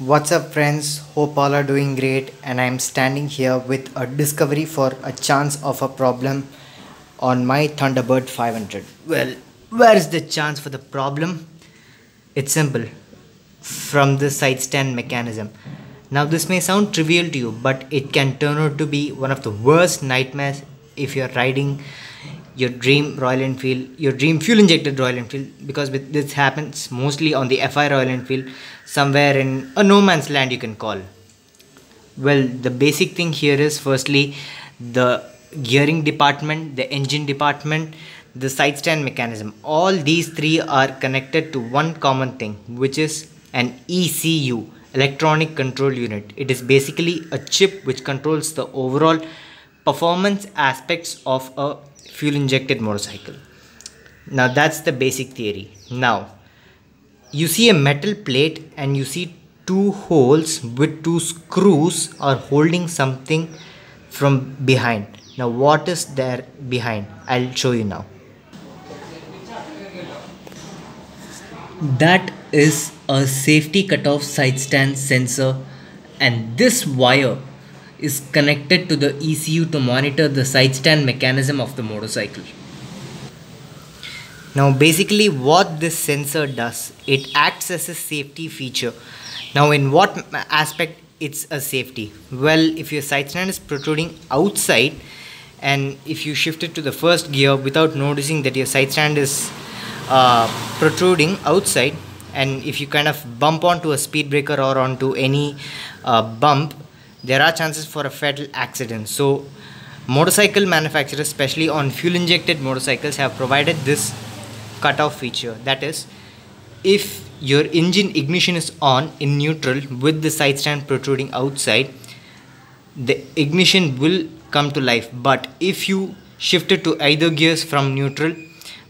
What's up, friends? Hope all are doing great. And I'm standing here with a discovery for a chance of a problem on my Thunderbird 500. Well, where is the chance for the problem? It's simple, from the side stand mechanism. Now, this may sound trivial to you, but it can turn out to be one of the worst nightmares if you're riding your dream Royal Enfield, your dream fuel injected Royal Enfield, because this happens mostly on the FI Royal Enfield, somewhere in a no man's land, you can call. Well, the basic thing here is firstly the gearing department, the engine department, the side stand mechanism. All these three are connected to one common thing, which is an ECU, electronic control unit. It is basically a chip which controls the overall performance aspects of a fuel injected motorcycle. Now that's the basic theory. Now you see a metal plate and you see two holes with two screws are holding something from behind. Now what is there behind? I'll show you now. That is a safety cutoff side stand sensor, and this wire is connected to the ECU to monitor the side stand mechanism of the motorcycle. Now basically what this sensor does, it acts as a safety feature. Now in what aspect it's a safety? Well, if your side stand is protruding outside and if you shift it to the first gear without noticing that your side stand is protruding outside, and if you kind of bump onto a speed breaker or onto any bump, there are chances for a fatal accident. So motorcycle manufacturers, especially on fuel injected motorcycles, have provided this cutoff feature. That is, if your engine ignition is on in neutral with the side stand protruding outside, the ignition will come to life. But if you shift it to either gears from neutral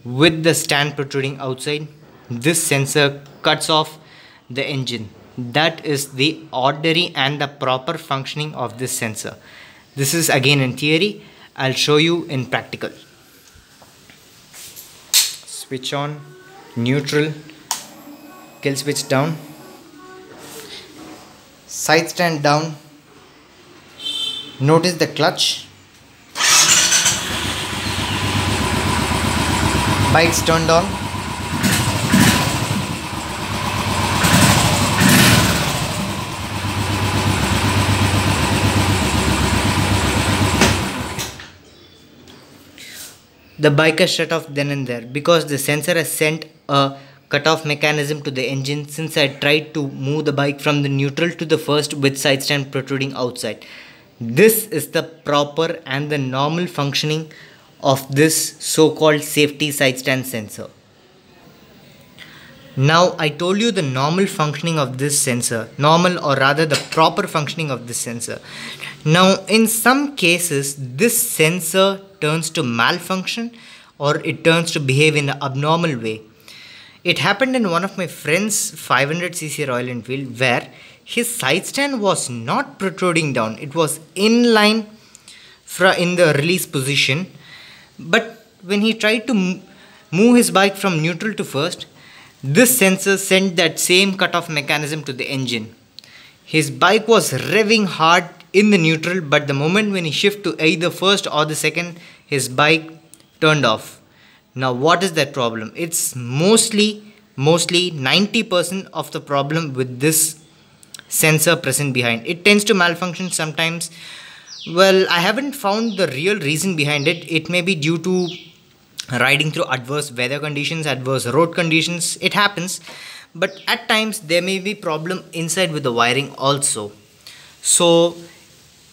with the stand protruding outside, this sensor cuts off the engine. That is the ordinary and the proper functioning of this sensor. This is again in theory. I'll show you in practical. Switch on, neutral, kill switch down, side stand down. Notice the clutch. Bikes turned on. The bike is shut off then and there because the sensor has sent a cutoff mechanism to the engine since I tried to move the bike from the neutral to the first with side stand protruding outside. This is the proper and the normal functioning of this so-called safety side stand sensor. Now I told you the normal functioning of this sensor, normal or rather the proper functioning of this sensor. Now in some cases this sensor turns to malfunction or it turns to behave in an abnormal way. It happened in one of my friend's 500cc Royal Enfield where his side stand was not protruding down. It was in line in the release position, but when he tried to move his bike from neutral to first, this sensor sent that same cutoff mechanism to the engine. His bike was revving hard in the neutral, but the moment when he shifted to either first or the second, his bike turned off. Now what is that problem? It's mostly 90% of the problem with this sensor present behind. It tends to malfunction sometimes. Well, I haven't found the real reason behind it. It may be due to riding through adverse weather conditions, adverse road conditions. It happens, but at times there may be problem inside with the wiring also. So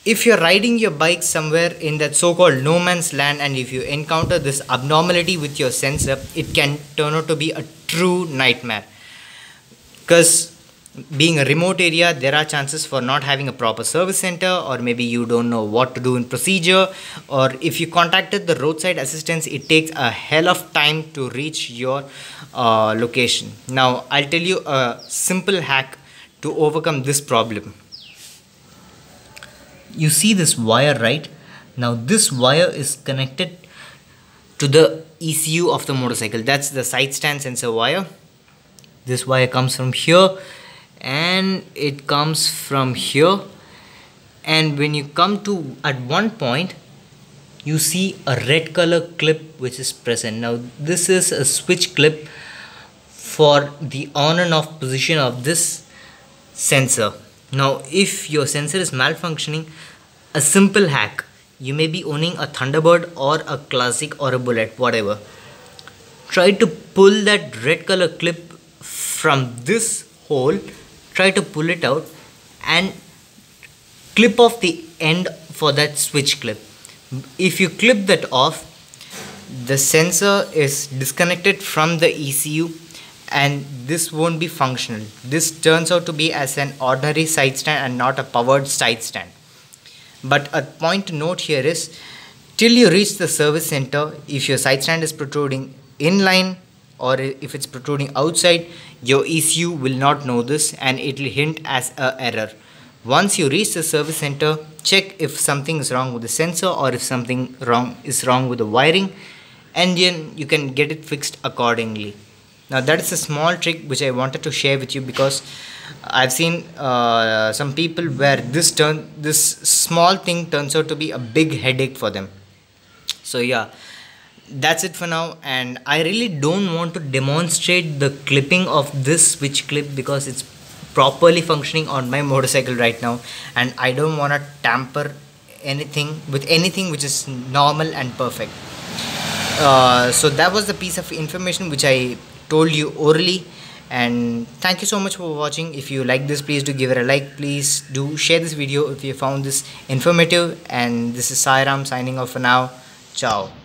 if you're riding your bike somewhere in that so-called no man's land and if you encounter this abnormality with your sensor, it can turn out to be a true nightmare. Because being a remote area, there are chances for not having a proper service center, or maybe you don't know what to do in procedure, or if you contacted the roadside assistance, it takes a hell of time to reach your location. Now I'll tell you a simple hack to overcome this problem. You see this wire, right? Now this wire is connected to the ECU of the motorcycle. That's the side stand sensor wire. This wire comes from here and it comes from here, and when you come to at one point you see a red color clip which is present. Now this is a switch clip for the on and off position of this sensor. Now if your sensor is malfunctioning, a simple hack: you may be owning a Thunderbird or a Classic or a Bullet, whatever. Try to pull that red color clip from this hole, try to pull it out and clip off the end for that switch clip. If you clip that off, the sensor is disconnected from the ECU and this won't be functional. This turns out to be as an ordinary side stand and not a powered side stand. But a point to note here is, till you reach the service center, if your side stand is protruding inline or if it's protruding outside, your ECU will not know this and it will hint as a error. Once you reach the service center, check if something is wrong with the sensor or if something is wrong with the wiring, and then you can get it fixed accordingly. Now that is a small trick which I wanted to share with you, because I've seen some people where this small thing turns out to be a big headache for them. So yeah, that's it for now, and I really don't want to demonstrate the clipping of this switch clip because it's properly functioning on my motorcycle right now, and I don't want to tamper anything which is normal and perfect. So that was the piece of information which I told you orally, and thank you so much for watching. If you like this, please do give it a like. Please do share this video if you found this informative, and this is Sai Ram signing off for now. Ciao.